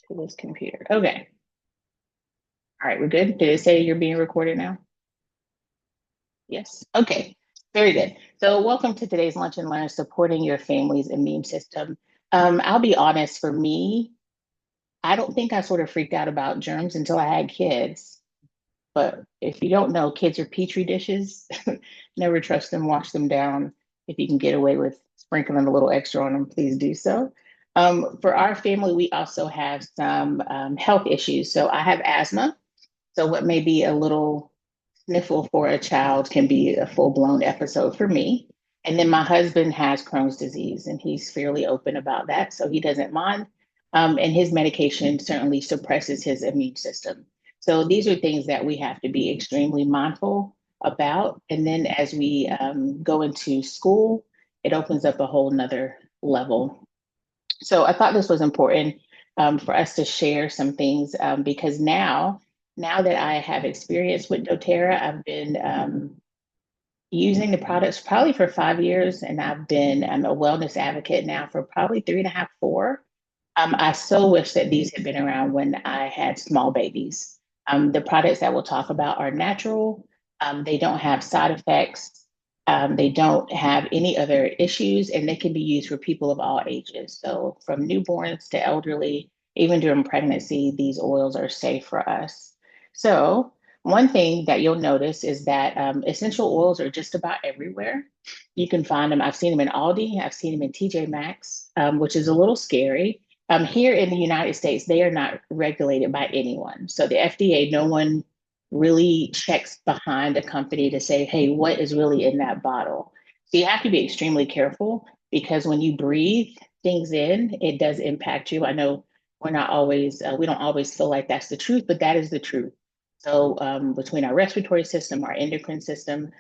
to this computer. Okay. All right, we're good. Did it say you're being recorded now? Yes. Okay. Very good. So, welcome to today's Lunch and Learn, supporting your family's immune system. I'll be honest, for me, I don't think I sort of freaked out about germs until I had kids. But if you don't know, kids are petri dishes. Never trust them, wash them down. If you can get away with sprinkling a little extra on them, please do so. For our family, we also have some health issues. So I have asthma. So what may be a little sniffle for a child can be a full-blown episode for me. And then my husband has Crohn's disease, and he's fairly open about that, so he doesn't mind. And his medication certainly suppresses his immune system. So these are things that we have to be extremely mindful about. And then as we go into school, it opens up a whole nother level. So I thought this was important for us to share some things because now that I have experience with doTERRA, I've been using the products probably for 5 years, and I've been a wellness advocate now for probably three and a half, four. I so wish that these had been around when I had small babies. The products that we'll talk about are natural. They don't have side effects. They don't have any other issues, and they can be used for people of all ages. So, from newborns to elderly, even during pregnancy, these oils are safe for us. So, one thing that you'll notice is that essential oils are just about everywhere. You can find them. I've seen them in Aldi, I've seen them in TJ Maxx, which is a little scary. Here in the United States, they are not regulated by anyone. So the FDA, no one really checks behind a company to say, hey, what is really in that bottle? So you have to be extremely careful because when you breathe things in, it does impact you. I know we don't always feel like that's the truth, but that is the truth. So between our respiratory system, our endocrine system,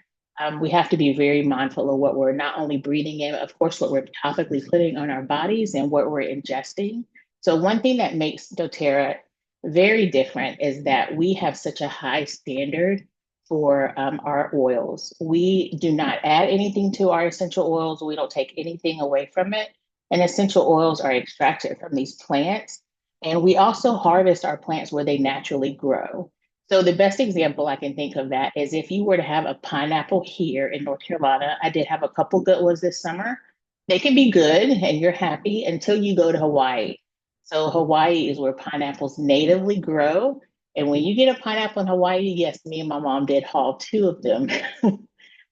we have to be very mindful of what we're not only breathing in, of course, what we're topically putting on our bodies and what we're ingesting. So one thing that makes doTERRA very different is that we have such a high standard for our oils. We do not add anything to our essential oils. We don't take anything away from it. And essential oils are extracted from these plants. And we also harvest our plants where they naturally grow. So the best example I can think of that is if you were to have a pineapple here in North Carolina. I did have a couple good ones this summer. They can be good and you're happy until you go to Hawaii. So Hawaii is where pineapples natively grow. And when you get a pineapple in Hawaii, yes, me and my mom did haul two of them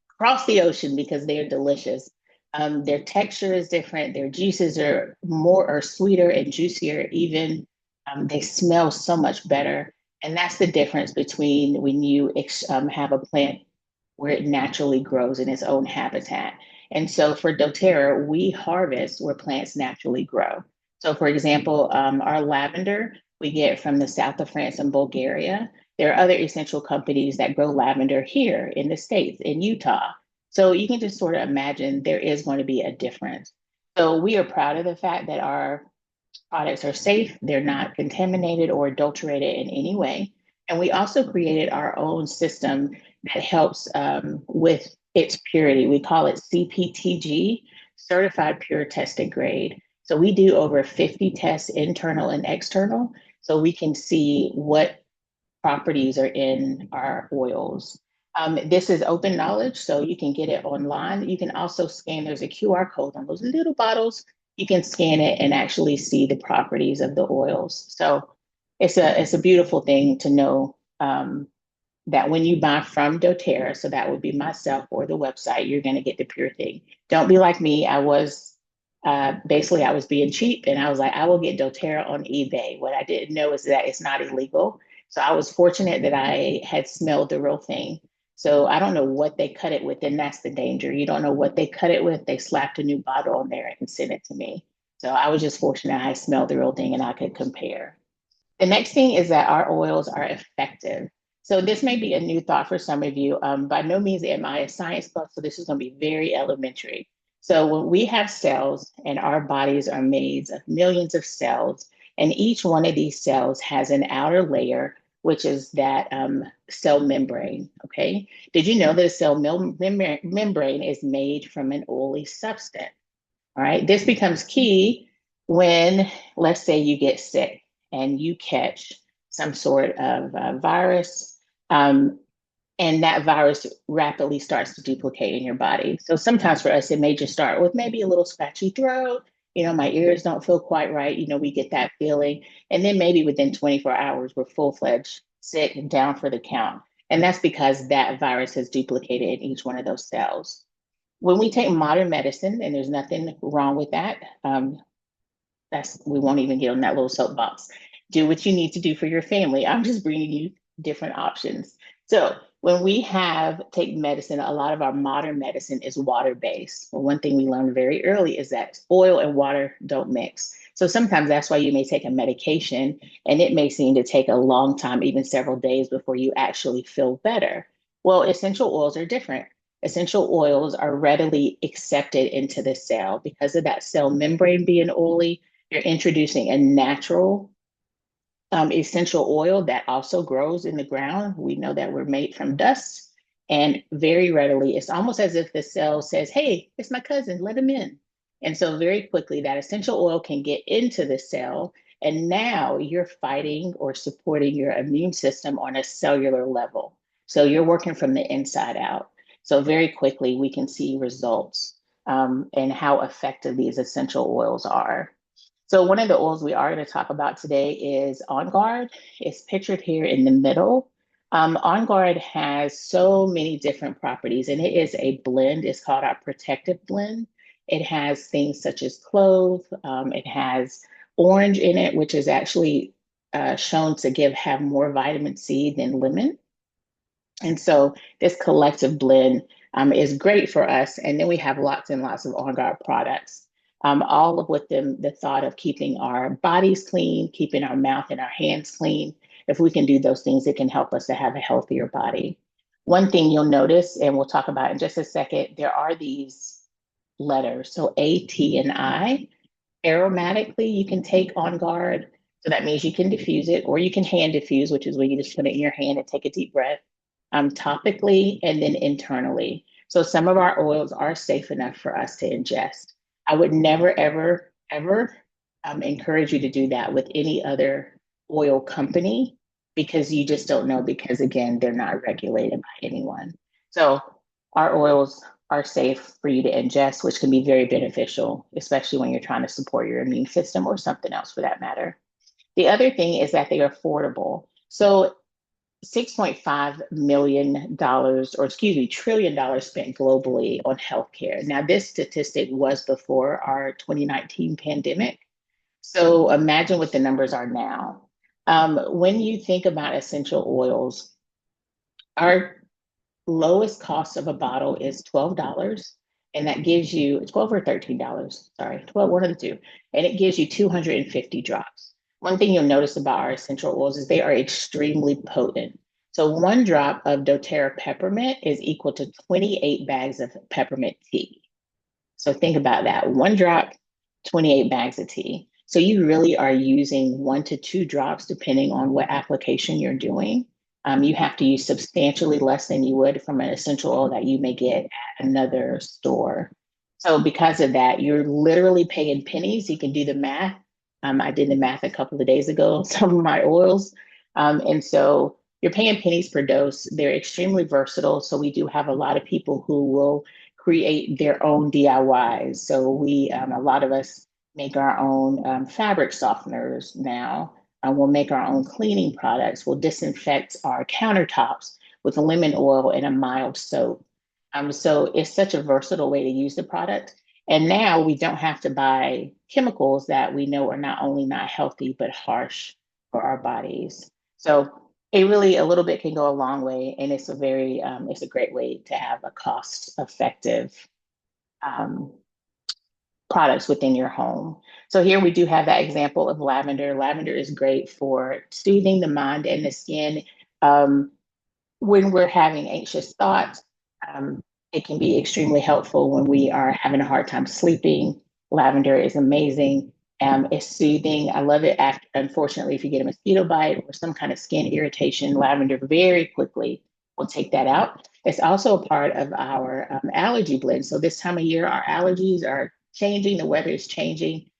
across the ocean because they are delicious. Their texture is different. Their juices are more or sweeter and juicier. Even they smell so much better, and that's the difference between when you have a plant where it naturally grows in its own habitat. And so for DoTerra, we harvest where plants naturally grow. So, for example, our lavender we get from the south of France and Bulgaria. There are other essential companies that grow lavender here in the States, in Utah. So you can just sort of imagine there is going to be a difference. So we are proud of the fact that our products are safe, they're not contaminated or adulterated in any way. And we also created our own system that helps with its purity. We call it CPTG, Certified Pure Tested Grade. So we do over 50 tests, internal and external, so we can see what properties are in our oils. This is open knowledge, so you can get it online. You can also scan, there's a QR code on those little bottles. You can scan it and actually see the properties of the oils. So it's a beautiful thing to know that when you buy from doTERRA, so that would be myself or the website, you're going to get the pure thing. Don't be like me. I was being cheap and I was like, I will get doTERRA on eBay. What I didn't know is that it's not illegal. So I was fortunate that I had smelled the real thing. So I don't know what they cut it with, and that's the danger. You don't know what they cut it with. They slapped a new bottle on there and sent it to me. So I was just fortunate I smelled the real thing and I could compare. The next thing is that our oils are effective. So this may be a new thought for some of you. By no means am I a science buff, so this is going to be very elementary. So when we have cells and our bodies are made of millions of cells, and each one of these cells has an outer layer, which is that cell membrane. Okay. Did you know that a cell membrane is made from an oily substance? All right. This becomes key when, let's say, you get sick and you catch some sort of virus. Um, and that virus rapidly starts to duplicate in your body. So sometimes for us, it may just start with maybe a little scratchy throat. My ears don't feel quite right. We get that feeling. And then maybe within 24 hours, we're full fledged sick and down for the count. And that's because that virus has duplicated in each one of those cells. When we take modern medicine, and there's nothing wrong with that, we won't even get on that little soapbox. Do what you need to do for your family. I'm just bringing you different options. So when we have take medicine, a lot of our modern medicine is water based. Well, one thing we learned very early is that oil and water don't mix. So sometimes that's why you may take a medication and it may seem to take a long time, even several days before you actually feel better. Well, essential oils are different. Essential oils are readily accepted into the cell because of that cell membrane being oily. You're introducing a natural essential oil that also grows in the ground. We know that we're made from dust, and very readily, it's almost as if the cell says, "Hey, it's my cousin, let him in." And so, very quickly, that essential oil can get into the cell, and now you're fighting or supporting your immune system on a cellular level. So, you're working from the inside out. So, very quickly, we can see results and how effective these essential oils are. So one of the oils we are going to talk about today is On Guard. It's pictured here in the middle. On Guard has so many different properties, and it is a blend. It's called our protective blend. It has things such as clove. It has orange in it, which is actually shown to have more vitamin C than lemon. And so this collective blend is great for us. And then we have lots and lots of On Guard products, all of with them, the thought of keeping our bodies clean, keeping our mouth and our hands clean. If we can do those things, it can help us to have a healthier body. One thing you'll notice, and we'll talk about in just a second, there are these letters. So A, T, and I. Aromatically, you can take On Guard. So that means you can diffuse it, or you can hand diffuse, which is when you just put it in your hand and take a deep breath, topically and then internally. So some of our oils are safe enough for us to ingest. I would never, ever, ever encourage you to do that with any other oil company because you just don't know, because again, they're not regulated by anyone. So our oils are safe for you to ingest, which can be very beneficial, especially when you're trying to support your immune system or something else for that matter. The other thing is that they are affordable. So $6.5 million, or excuse me, trillion dollars spent globally on healthcare. Now, this statistic was before our 2019 pandemic. So imagine what the numbers are now. When you think about essential oils, our lowest cost of a bottle is $12. And that gives you 12 or $13, sorry, 12, one of the two. And it gives you 250 drops. One thing you'll notice about our essential oils is they are extremely potent. So one drop of doTERRA peppermint is equal to 28 bags of peppermint tea. So think about that. One drop, 28 bags of tea. So you really are using 1 to 2 drops depending on what application you're doing. You have to use substantially less than you would from an essential oil that you may get at another store. So because of that, you're literally paying pennies. You can do the math. I did the math a couple of days ago on some of my oils. And so you're paying pennies per dose. They're extremely versatile. So we do have a lot of people who will create their own DIYs. So a lot of us make our own fabric softeners now. We'll make our own cleaning products. We'll disinfect our countertops with lemon oil and a mild soap. So it's such a versatile way to use the product. And now we don't have to buy chemicals that we know are not only not healthy, but harsh for our bodies. So it really, a little bit can go a long way. And it's a great way to have a cost effective um, products within your home. So here we do have that example of lavender. Lavender is great for soothing the mind and the skin. When we're having anxious thoughts, it can be extremely helpful when we are having a hard time sleeping. Lavender is amazing. It's soothing. I love it. After, unfortunately, if you get a mosquito bite or some kind of skin irritation, lavender very quickly will take that out. It's also a part of our allergy blend. So this time of year, our allergies are changing. The weather is changing.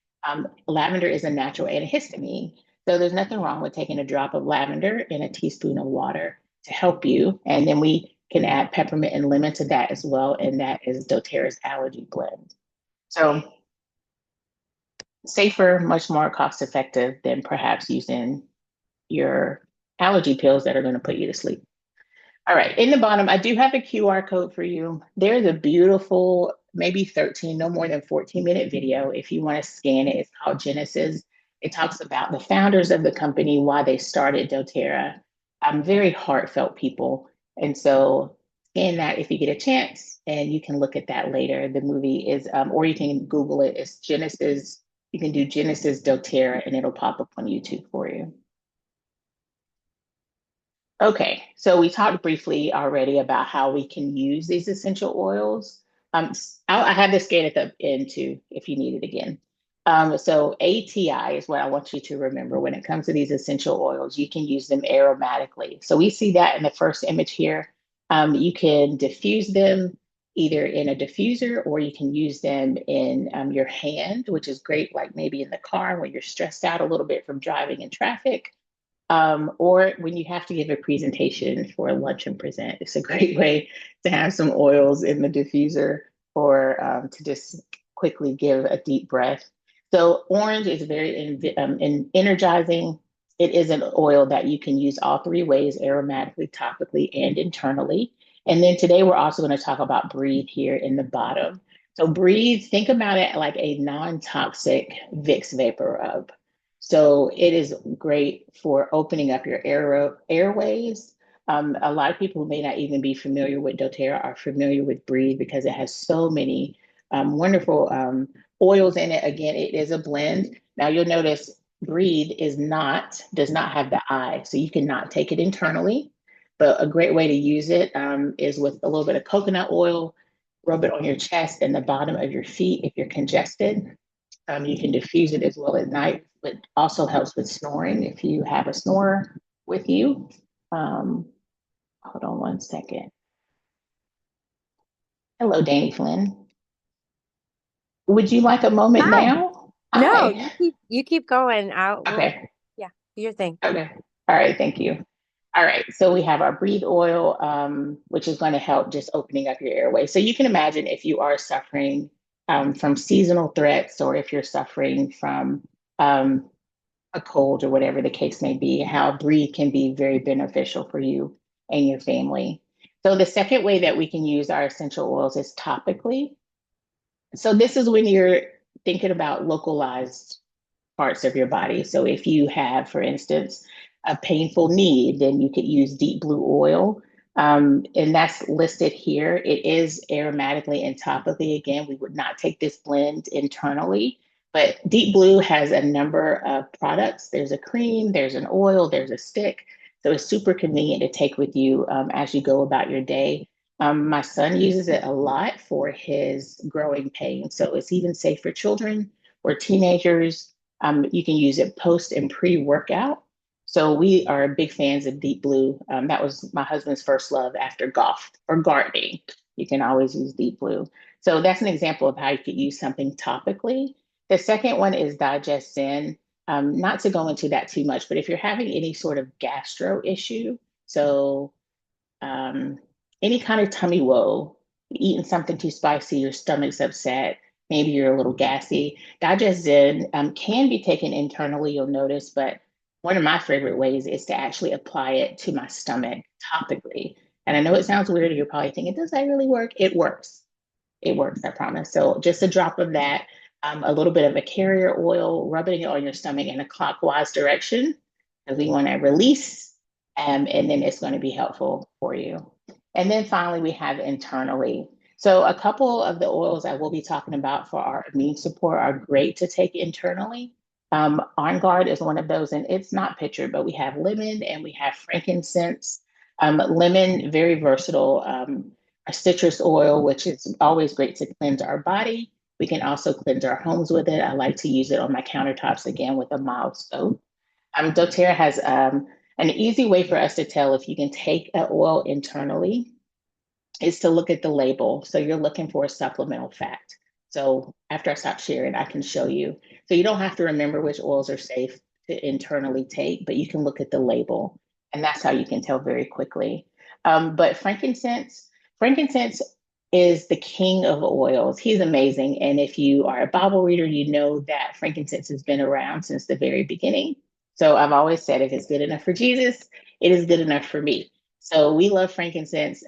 Lavender is a natural antihistamine. So there's nothing wrong with taking a drop of lavender in a teaspoon of water to help you. And then we can add peppermint and lemon to that as well. And that is doTERRA's allergy blend. So safer, much more cost effective than perhaps using your allergy pills that are going to put you to sleep. All right, in the bottom, I do have a QR code for you. There's a beautiful, maybe 13, no more than 14-minute video. If you want to scan it, it's called Genesis. It talks about the founders of the company, why they started doTERRA. Very heartfelt people. And so scan that if you get a chance, and you can look at that later. The movie is, or you can Google it. It's Genesis. You can do Genesis doTERRA, and it'll pop up on YouTube for you. Okay, so we talked briefly already about how we can use these essential oils. I have this scan at the end too, if you need it again. So ATI is what I want you to remember when it comes to these essential oils. You can use them aromatically. So we see that in the first image here. You can diffuse them either in a diffuser or you can use them in your hand, which is great, like maybe in the car when you're stressed out a little bit from driving in traffic, or when you have to give a presentation for a lunch and present. It's a great way to have some oils in the diffuser or to just quickly give a deep breath. So orange is very energizing. It is an oil that you can use all three ways, aromatically, topically, and internally. And then today we're also going to talk about Breathe here in the bottom. So Breathe, think about it like a non-toxic Vicks vapor rub. So it is great for opening up your airways. A lot of people who may not even be familiar with doTERRA are familiar with Breathe because it has so many wonderful oils in it. Again, it is a blend. Now you'll notice Breathe does not have the eye, so you cannot take it internally. But a great way to use it is with a little bit of coconut oil, rub it on your chest and the bottom of your feet if you're congested. You can diffuse it as well at night, but also helps with snoring if you have a snorer with you. Um, Hold on one second. Hello, Danny Flynn. Would you like a moment Hi. now? No, Hi. you keep going. Okay. Yeah, do your thing. Okay. All right. Thank you. All right. So we have our breathe oil, which is going to help just opening up your airway. So you can imagine if you are suffering from seasonal threats or if you're suffering from um, a cold or whatever the case may be, how breathe can be very beneficial for you and your family. So the second way that we can use our essential oils is topically. So this is when you're thinking about localized parts of your body. So if you have, for instance, a painful knee, then you could use deep blue oil. And that's listed here. It is aromatically and topically. Again, we would not take this blend internally, but deep blue has a number of products. There's a cream, there's an oil, there's a stick. So it's super convenient to take with you as you go about your day. My son uses it a lot for his growing pain. So it's even safe for children or teenagers. You can use it post and pre-workout. So we are big fans of Deep Blue. That was my husband's first love after golf or gardening. You can always use Deep Blue. So that's an example of how you could use something topically. The second one is Digest Zen. Not to go into that too much, but if you're having any sort of gastro issue, so um, any kind of tummy woe, eating something too spicy, your stomach's upset, maybe you're a little gassy. Digest Zen can be taken internally, you'll notice, but one of my favorite ways is to actually apply it to my stomach topically. And I know it sounds weird, and you're probably thinking, does that really work? It works. It works, I promise. So just a drop of that, a little bit of a carrier oil, rubbing it on your stomach in a clockwise direction, because we want to release, and then it's going to be helpful for you. And then finally, we have internally. So a couple of the oils I will be talking about for our immune support are great to take internally. On Guard is one of those, and it's not pictured, but we have lemon and we have frankincense. Lemon, very versatile. A citrus oil, which is always great to cleanse our body. We can also cleanse our homes with it. I like to use it on my countertops again with a mild soap. doTERRA has an easy way for us to tell if you can take an oil internally is to look at the label. So you're looking for a supplemental fat. So after I stop sharing, I can show you. So you don't have to remember which oils are safe to internally take, but you can look at the label, and that's how you can tell very quickly. But frankincense is the king of oils. He's amazing. And if you are a Bible reader, you know that frankincense has been around since the very beginning. So I've always said if it's good enough for Jesus, it is good enough for me. So we love frankincense.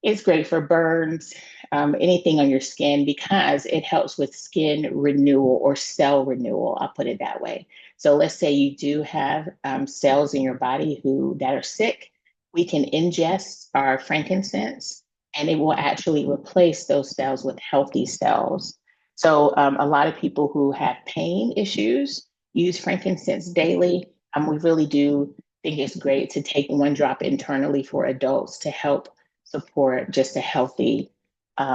It's great for burns, anything on your skin, because it helps with skin renewal or cell renewal. I'll put it that way. So let's say you do have cells in your body who that are sick. We can ingest our frankincense, and it will actually replace those cells with healthy cells. So a lot of people who have pain issues use frankincense daily. We really do think it's great to take 1 drop internally for adults to help support just a healthy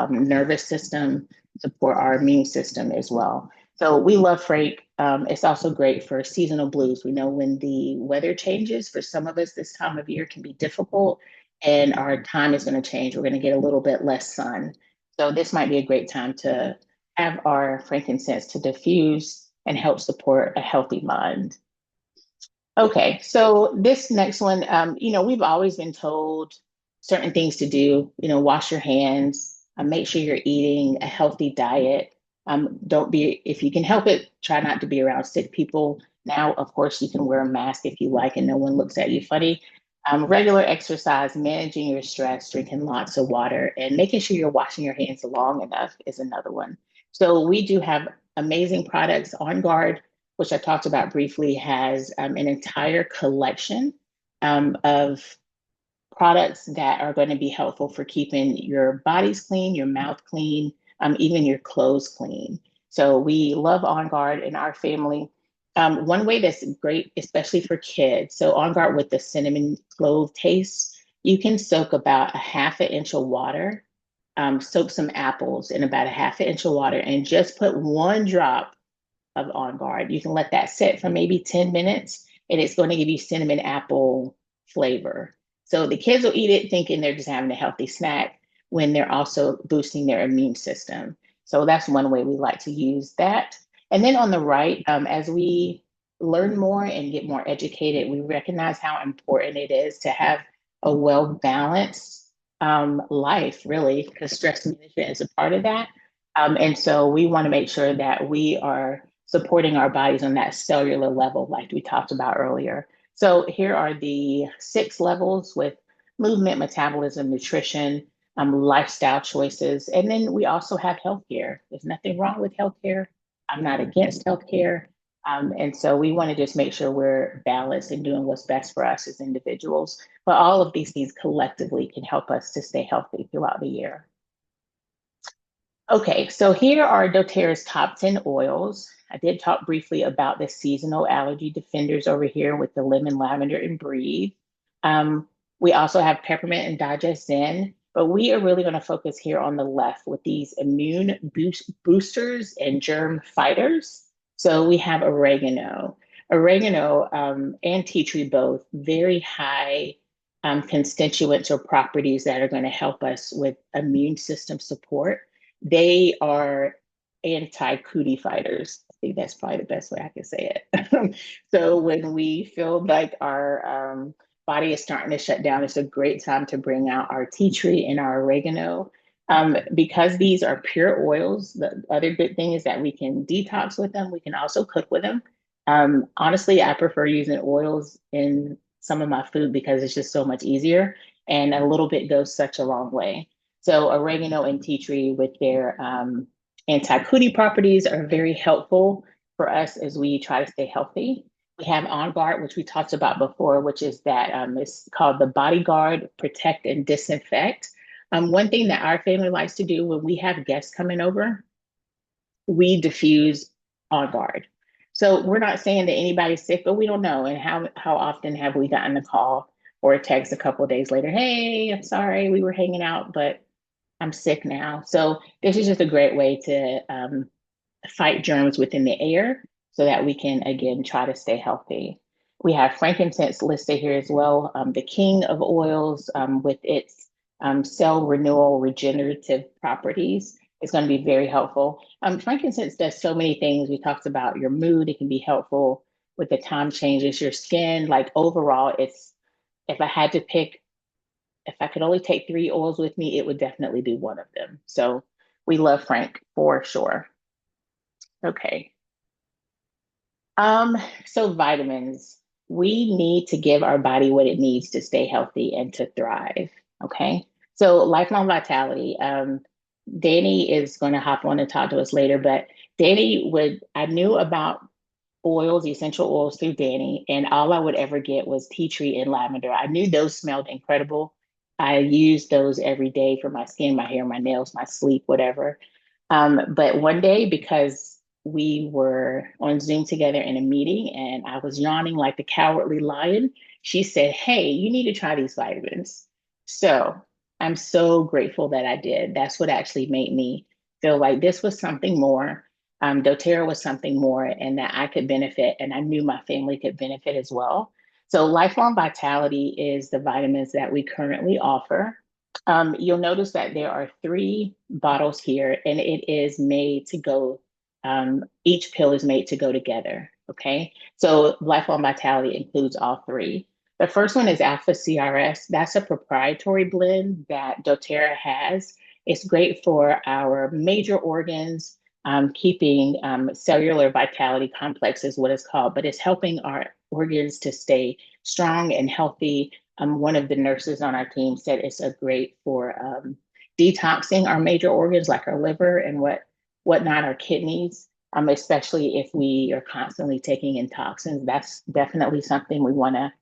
nervous system, support our immune system as well. So we love Frank. It's also great for seasonal blues. We know when the weather changes, for some of us, this time of year can be difficult, and our time is going to change. We're going to get a little bit less sun. So this might be a great time to have our frankincense to diffuse and help support a healthy mind. Okay, so this next one, we've always been told certain things to do, wash your hands, make sure you're eating a healthy diet. Don't be, if you can help it, try not to be around sick people. Now, of course, you can wear a mask if you like and no one looks at you funny. Regular exercise, managing your stress, drinking lots of water, and making sure you're washing your hands long enough is another one. So we do have amazing products. On Guard, which I talked about briefly, has an entire collection of products that are going to be helpful for keeping your bodies clean, your mouth clean, even your clothes clean. So we love On Guard in our family. One way that's great, especially for kids, so On Guard with the cinnamon clove taste, you can soak about a half an inch of water, soak some apples in about a half an inch of water, and just put 1 drop of On Guard. You can let that sit for maybe 10 minutes, and it's going to give you cinnamon apple flavor. So the kids will eat it thinking they're just having a healthy snack when they're also boosting their immune system. So that's one way we like to use that. And then on the right, as we learn more and get more educated, we recognize how important it is to have a well balanced life, really, because stress management is a part of that. And so we want to make sure that we are supporting our bodies on that cellular level, like we talked about earlier. So here are the 6 levels with movement, metabolism, nutrition, lifestyle choices. And then we also have healthcare. There's nothing wrong with healthcare. I'm not against healthcare. And so we want to just make sure we're balanced and doing what's best for us as individuals. But all of these things collectively can help us to stay healthy throughout the year. Okay, so here are doTERRA's top 10 oils. I did talk briefly about the seasonal allergy defenders over here with the lemon, lavender, and breathe. Um, we also have peppermint and digest zen, but we are really going to focus here on the left with these boosters and germ fighters. So we have oregano. And tea tree both, very high constituents or properties that are going to help us with immune system support. They are anti-cootie fighters. I think that's probably the best way I can say it. So when we feel like our body is starting to shut down, it's a great time to bring out our tea tree and our oregano. Because these are pure oils, the other good thing is that we can detox with them. We can also cook with them. Honestly, I prefer using oils in some of my food because it's just so much easier, and a little bit goes such a long way. So oregano and tea tree with their anti-cootie properties are very helpful for us as we try to stay healthy. We have On Guard, which we talked about before, which is that it's called the Bodyguard Protect and Disinfect. One thing that our family likes to do when we have guests coming over, we diffuse On Guard. So we're not saying that anybody's sick, but we don't know. And how often have we gotten a call or a text a couple of days later? Hey, I'm sorry, we were hanging out, but I'm sick now. So this is just a great way to fight germs within the air so that we can, again, try to stay healthy. We have frankincense listed here as well, the king of oils with its cell renewal regenerative properties is going to be very helpful. Frankincense does so many things. We talked about your mood. It can be helpful with the time changes, your skin, like overall, it's, if I had to pick, if I could only take three oils with me, it would definitely be one of them. So we love Frank for sure. Okay. Um, so vitamins, we need to give our body what it needs to stay healthy and to thrive. Okay. So lifelong vitality. Danny is going to hop on and talk to us later, but I knew about oils, essential oils through Danny, and all I would ever get was tea tree and lavender. I knew those smelled incredible. I used those every day for my skin, my hair, my nails, my sleep, whatever. But one day, because we were on Zoom together in a meeting and I was yawning like the cowardly lion, she said, "Hey, you need to try these vitamins." So I'm so grateful that I did. That's what actually made me feel like this was something more. doTERRA was something more, and that I could benefit, and I knew my family could benefit as well. So, Lifelong Vitality is the vitamins that we currently offer. You'll notice that there are three bottles here, and it is made to go, each pill is made to go together. Okay. So, Lifelong Vitality includes all three. The first one is Alpha CRS. That's a proprietary blend that doTERRA has. It's great for our major organs, keeping cellular vitality complex is what it's called, but it's helping our organs to stay strong and healthy. One of the nurses on our team said it's a great for detoxing our major organs like our liver and whatnot, our kidneys, especially if we are constantly taking in toxins. That's definitely something we want to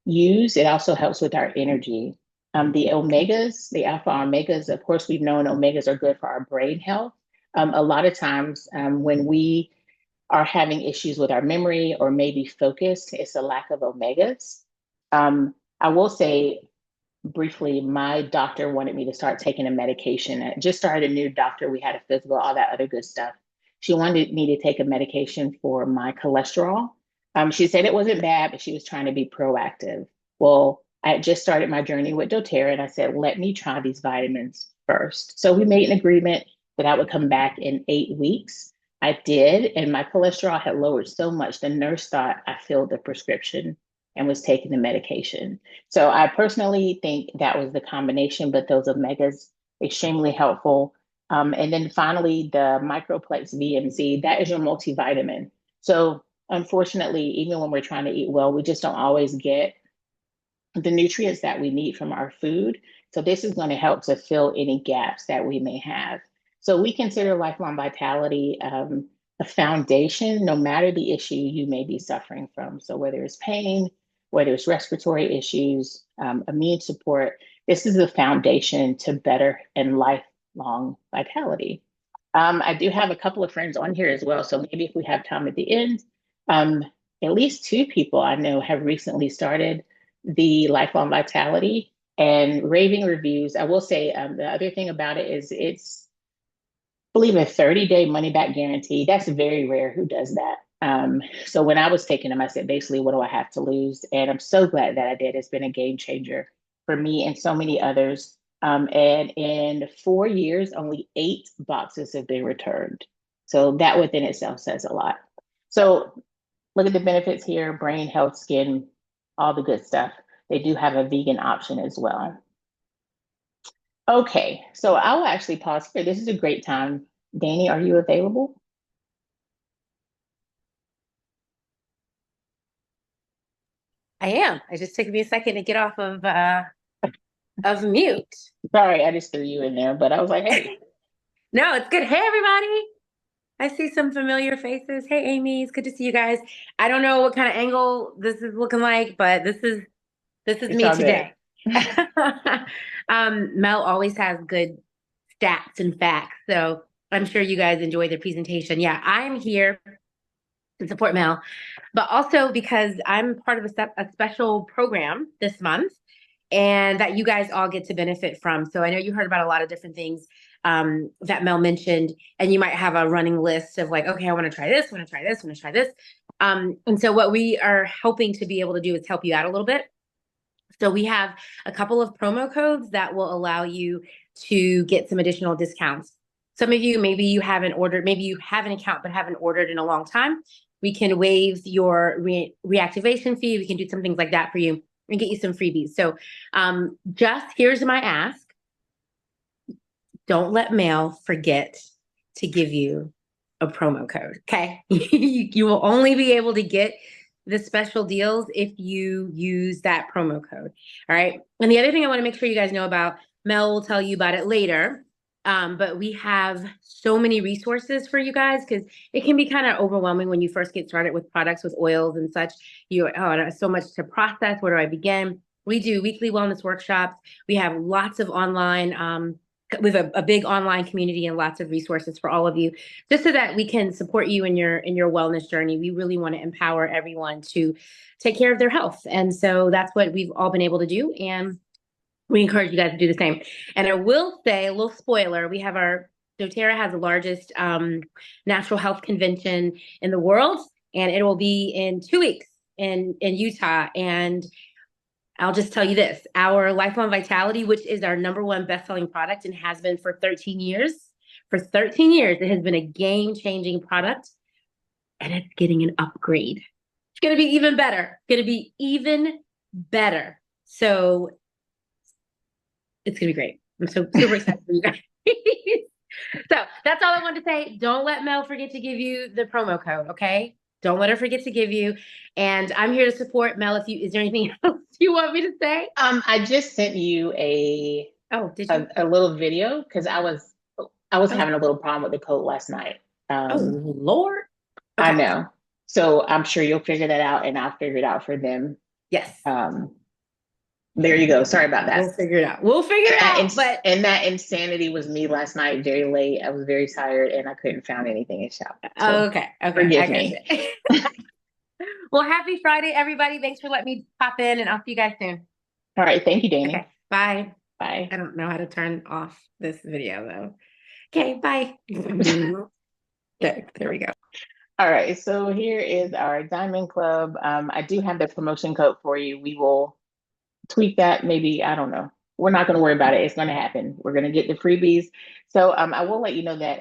use. It also helps with our energy. The omegas, the alpha omegas, of course, we've known omegas are good for our brain health. A lot of times when we are having issues with our memory or maybe focus, it's a lack of omegas. I will say briefly, my doctor wanted me to start taking a medication. I just started a new doctor. We had a physical, all that other good stuff. She wanted me to take a medication for my cholesterol. She said it wasn't bad, but she was trying to be proactive. Well, I had just started my journey with doTERRA, and I said, let me try these vitamins first. So we made an agreement that I would come back in 8 weeks. I did, and my cholesterol had lowered so much, the nurse thought I filled the prescription and was taking the medication. So I personally think that was the combination, but those omegas extremely helpful. And then finally, the Microplex VMZ, that is your multivitamin. So unfortunately, even when we're trying to eat well, we just don't always get the nutrients that we need from our food. So this is going to help to fill any gaps that we may have. So we consider lifelong vitality a foundation, no matter the issue you may be suffering from. So whether it's pain, whether it's respiratory issues, immune support, this is the foundation to better and lifelong vitality. I do have a couple of friends on here as well. So maybe if we have time at the end, um, at least two people I know have recently started the Lifelong Vitality and raving reviews. I will say the other thing about it is it's, I believe, a 30-day money back guarantee. That's very rare who does that. So when I was taking them, I said, basically, what do I have to lose? And I'm so glad that I did. It's been a game changer for me and so many others. And in 4 years, only 8 boxes have been returned. So that within itself says a lot. So look at the benefits here: brain health, skin, all the good stuff. They do have a vegan option as well. Okay, so I will actually pause here. This is a great time. Danny, are you available? I am. It just took me a second to get off of mute. Sorry, I just threw you in there, but I was like, hey, No, it's good. Hey, everybody. I see some familiar faces. Hey, Amy, it's good to see you guys. I don't know what kind of angle this is looking like, but this is it's me all good. today. Mel always has good stats and facts, so I'm sure you guys enjoy the presentation. Yeah, I'm here to support Mel, but also because I'm part of a special program this month and that you guys all get to benefit from. So I know you heard about a lot of different things that Mel mentioned, and you might have a running list of like, okay, I want to try this, I want to try this, I want to try this. And so what we are hoping to be able to do is help you out a little bit. So we have a couple of promo codes that will allow you to get some additional discounts. Some of you, maybe you haven't ordered, maybe you have an account but haven't ordered in a long time. We can waive your reactivation fee. We can do some things like that for you and get you some freebies. So just here's my ask. Don't let mail forget to give you a promo code. Okay. You will only be able to get the special deals if you use that promo code. All right. And the other thing I want to make sure you guys know about, Mel will tell you about it later. But we have so many resources for you guys because it can be kind of overwhelming when you first get started with products, with oils and such. There's so much to process. Where do I begin? We do weekly wellness workshops. We have lots of online we have a big online community and lots of resources for all of you, just so that we can support you in your wellness journey. We really want to empower everyone to take care of their health. And so that's what we've all been able to do. And we encourage you guys to do the same. And I will say a little spoiler, we have doTERRA has the largest natural health convention in the world, and it will be in 2 weeks in Utah. And I'll just tell you this, our Lifelong Vitality, which is our #1 best-selling product and has been for 13 years. For 13 years, it has been a game-changing product, and it's getting an upgrade. It's going to be even better. Going to be even better. So it's going to be great. I'm so super excited for you guys. So that's all I wanted to say. Don't let Mel forget to give you the promo code, okay? Don't let her forget to give you. And I'm here to support Mel. Is there anything else you want me to say? I just sent you Did you? a little video because I was having a little problem with the code last night. Lord. I Okay. know. So I'm sure you'll figure that out, and I'll figure it out for them. Yes. There you go. Sorry about that. We'll figure it out. We'll figure it out. And that insanity was me last night, very late. I was very tired, and I couldn't find anything in shop. So Okay. forgive me. Well, happy Friday, everybody. Thanks for letting me pop in, and I'll see you guys soon. All right. Thank you, Danny. Okay. Bye. Bye. I don't know how to turn off this video though. Okay. Bye. There we go. All right. So here is our Diamond Club. I do have the promotion code for you. We will tweak that. Maybe, I don't know. We're not going to worry about it. It's going to happen. We're going to get the freebies. So I will let you know that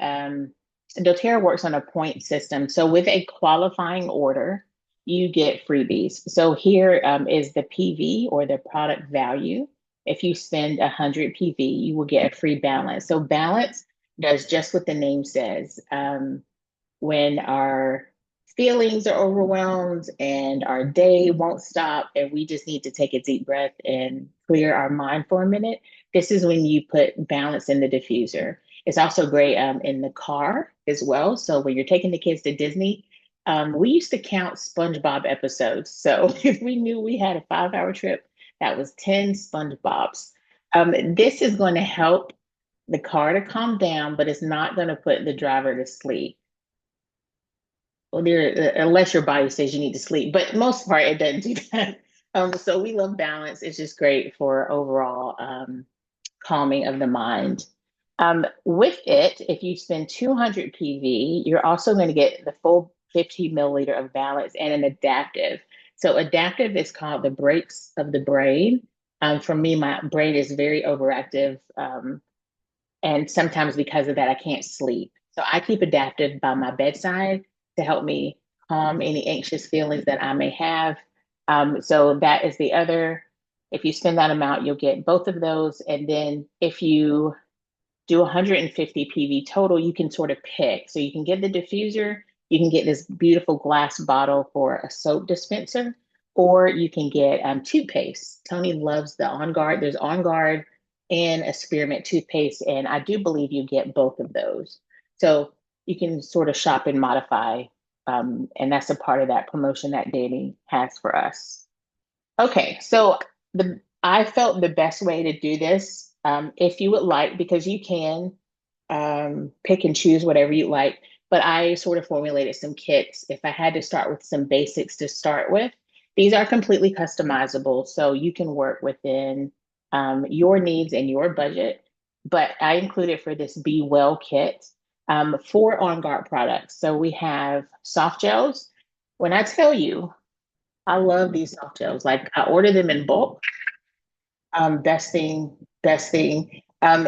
doTERRA works on a point system. So with a qualifying order, you get freebies. So here is the PV, or the product value. If you spend 100 PV, you will get a free balance. So balance does just what the name says. When our feelings are overwhelmed and our day won't stop and we just need to take a deep breath and clear our mind for a minute, this is when you put balance in the diffuser. It's also great in the car as well. So when you're taking the kids to Disney, we used to count SpongeBob episodes. So if we knew we had a 5-hour trip, that was 10 SpongeBobs. This is going to help the car to calm down, but it's not going to put the driver to sleep. Well, unless your body says you need to sleep, but most part it doesn't do that. So we love balance. It's just great for overall calming of the mind. With it, if you spend 200 PV, you're also going to get the full 50 milliliter of balance and an adaptive. So adaptive is called the brakes of the brain. For me, my brain is very overactive, and sometimes because of that, I can't sleep. So I keep adaptive by my bedside to help me calm any anxious feelings that I may have. So that is the other. If you spend that amount, you'll get both of those. And then if you do 150 PV total, you can sort of pick. So you can get the diffuser, you can get this beautiful glass bottle for a soap dispenser, or you can get toothpaste. Tony loves the On Guard. There's On Guard and a spearmint toothpaste, and I do believe you get both of those. So you can sort of shop and modify, and that's a part of that promotion that Danny has for us. Okay, so I felt the best way to do this, if you would like, because you can pick and choose whatever you like, but I sort of formulated some kits. If I had to start with some basics to start with, these are completely customizable, so you can work within your needs and your budget. But I included for this Be Well kit 4 On Guard products. So we have soft gels. When I tell you, I love these soft gels. Like I order them in bulk. Best thing, best thing.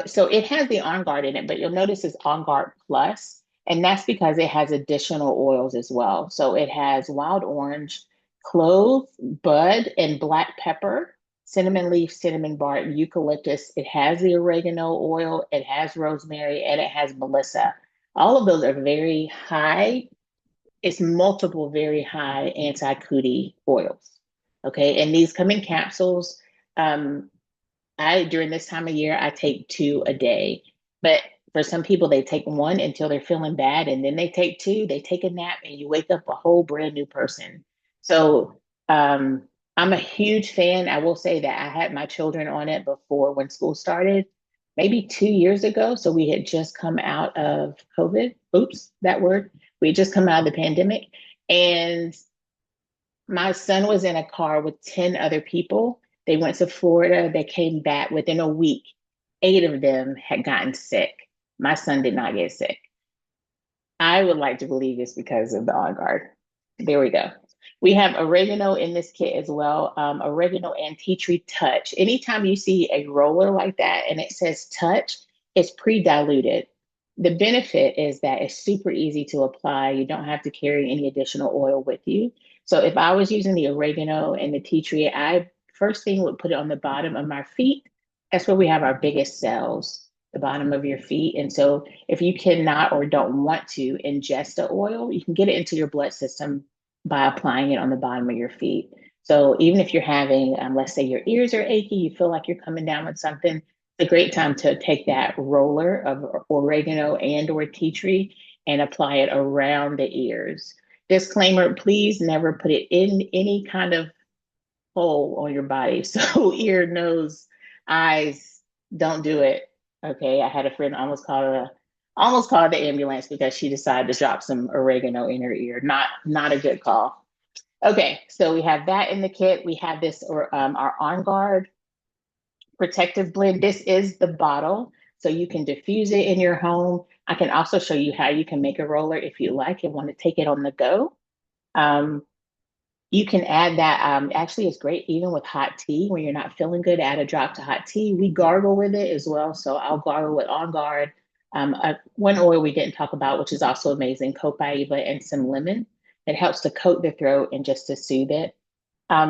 So it has the On Guard in it, but you'll notice it's On Guard Plus. And that's because it has additional oils as well. So it has wild orange, clove, bud, and black pepper, cinnamon leaf, cinnamon bark, eucalyptus. It has the oregano oil, it has rosemary, and it has melissa. All of those are very high. It's multiple very high anti-cootie oils. Okay, and these come in capsules. Um, I during this time of year, I take two a day. But for some people, they take one until they're feeling bad, and then they take two, they take a nap, and you wake up a whole brand new person. So I'm a huge fan. I will say that I had my children on it before when school started, maybe 2 years ago. So we had just come out of COVID. Oops, that word. We had just come out of the pandemic. And my son was in a car with 10 other people. They went to Florida. They came back within a week. Eight of them had gotten sick. My son did not get sick. I would like to believe it's because of the On Guard. There we go. We have oregano in this kit as well. Oregano and tea tree touch. Anytime you see a roller like that and it says touch, it's pre-diluted. The benefit is that it's super easy to apply. You don't have to carry any additional oil with you. So if I was using the oregano and the tea tree, I first thing would put it on the bottom of my feet. That's where we have our biggest cells, the bottom of your feet. And so if you cannot or don't want to ingest the oil, you can get it into your blood system by applying it on the bottom of your feet. So even if you're having, let's say your ears are achy, you feel like you're coming down with something, it's a great time to take that roller of oregano and or tea tree and apply it around the ears. Disclaimer, please never put it in any kind of hole on your body. So ear, nose, eyes, don't do it. Okay. I had a friend almost called the ambulance because she decided to drop some oregano in her ear. Not a good call. Okay, so we have that in the kit. We have this or our On Guard protective blend. This is the bottle, so you can diffuse it in your home. I can also show you how you can make a roller if you like and want to take it on the go. Um, you can add that. Actually, it's great even with hot tea when you're not feeling good. Add a drop to hot tea. We gargle with it as well. So I'll gargle with On Guard. One oil we didn't talk about, which is also amazing, copaiba and some lemon. It helps to coat the throat and just to soothe it.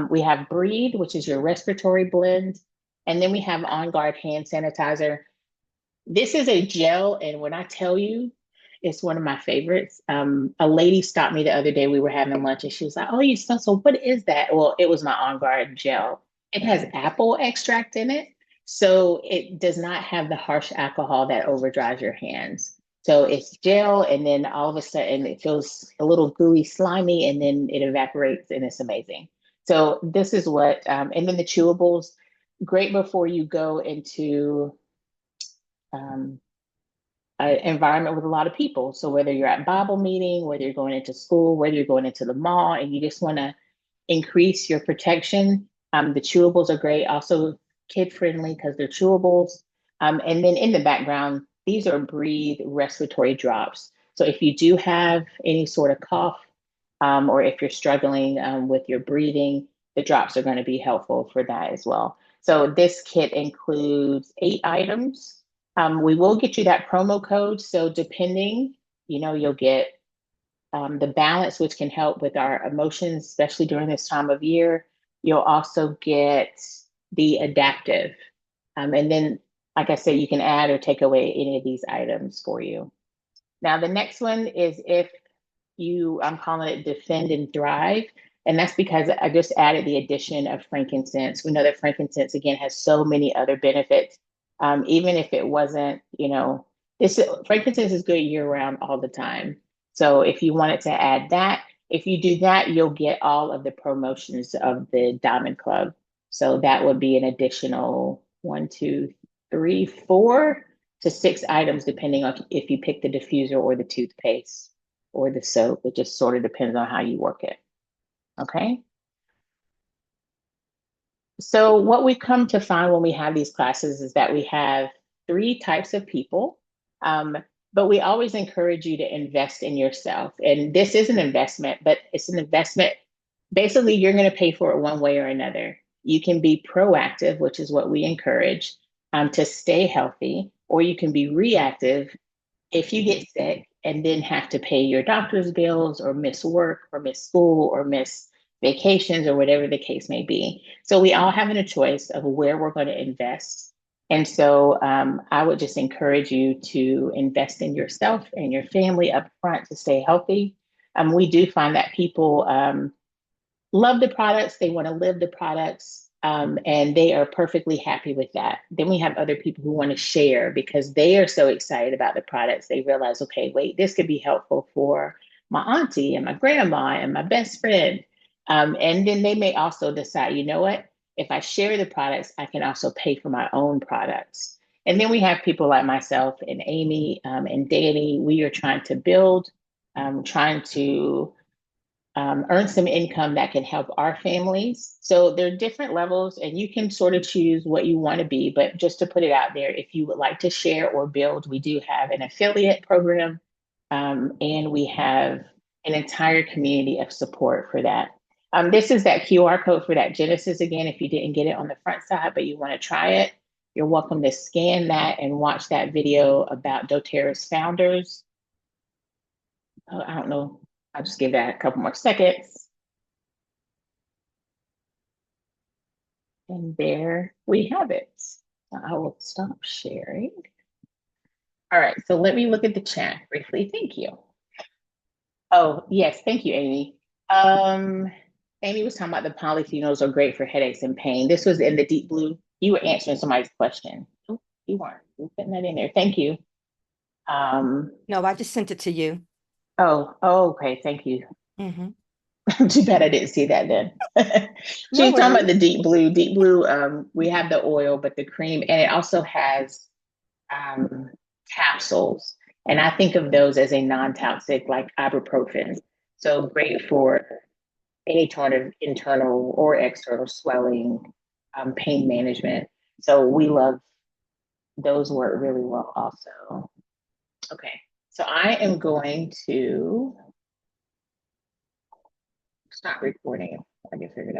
We have Breathe, which is your respiratory blend. And then we have On Guard hand sanitizer. This is a gel, and when I tell you, it's one of my favorites. A lady stopped me the other day. We were having lunch, and she was like, "Oh, you smell so. What is that?" Well, it was my On Guard gel. It has apple extract in it, so it does not have the harsh alcohol that overdries your hands. So it's gel, and then all of a sudden it feels a little gooey, slimy, and then it evaporates, and it's amazing. So this is what, and then the chewables, great before you go into um, an environment with a lot of people. So whether you're at Bible meeting, whether you're going into school, whether you're going into the mall, and you just want to increase your protection, the chewables are great. Also kid friendly because they're chewables. And then in the background, these are Breathe respiratory drops. So if you do have any sort of cough, or if you're struggling with your breathing, the drops are going to be helpful for that as well. So this kit includes 8 items. We will get you that promo code. So depending, you'll get the balance, which can help with our emotions, especially during this time of year. You'll also get the adaptive. And then, like I said, you can add or take away any of these items for you. Now, the next one is if I'm calling it Defend and Thrive. And that's because I just added the addition of frankincense. We know that frankincense, again, has so many other benefits. Even if it wasn't, frankincense is good year round all the time. So if you wanted to add that, if you do that, you'll get all of the promotions of the Diamond Club. So that would be an additional 4 to 6 items, depending on if you pick the diffuser or the toothpaste or the soap. It just sort of depends on how you work it. Okay. So what we come to find when we have these classes is that we have 3 types of people. But we always encourage you to invest in yourself. And this is an investment, but it's an investment. Basically, you're going to pay for it one way or another. You can be proactive, which is what we encourage, to stay healthy, or you can be reactive. If you get sick, and then have to pay your doctor's bills or miss work or miss school or miss vacations or whatever the case may be. So we all having a choice of where we're going to invest. And so I would just encourage you to invest in yourself and your family up front to stay healthy. We do find that people love the products, they want to live the products, and they are perfectly happy with that. Then we have other people who want to share because they are so excited about the products. They realize, okay, wait, this could be helpful for my auntie and my grandma and my best friend. And then they may also decide, you know what? If I share the products, I can also pay for my own products. And then we have people like myself and Amy and Danny. We are trying to build, trying to earn some income that can help our families. So there are different levels, and you can sort of choose what you want to be. But just to put it out there, if you would like to share or build, we do have an affiliate program, and we have an entire community of support for that. This is that QR code for that Genesis again. If you didn't get it on the front side, but you want to try it, you're welcome to scan that and watch that video about doTERRA's founders. Oh, I don't know. I'll just give that a couple more seconds. And there we have it. So I will stop sharing. All right, so let me look at the chat briefly. Thank you. Oh, yes, thank you, Amy. Um, Amy was talking about the polyphenols are great for headaches and pain. This was in the deep blue. You were answering somebody's question. Oh, you weren't. You putting that in there. Thank you. No, I just sent it to you. Oh, okay. Thank you. Mm-hmm. Too bad I didn't see that then. She No was talking about the worries. deep blue. Deep blue, we have the oil, but the cream, and it also has um, capsules. And I think of those as a non-toxic, like ibuprofen. So great for any sort of internal or external swelling, pain management. So we love those work really well also. Okay, so I am going to stop recording. I can figure it out.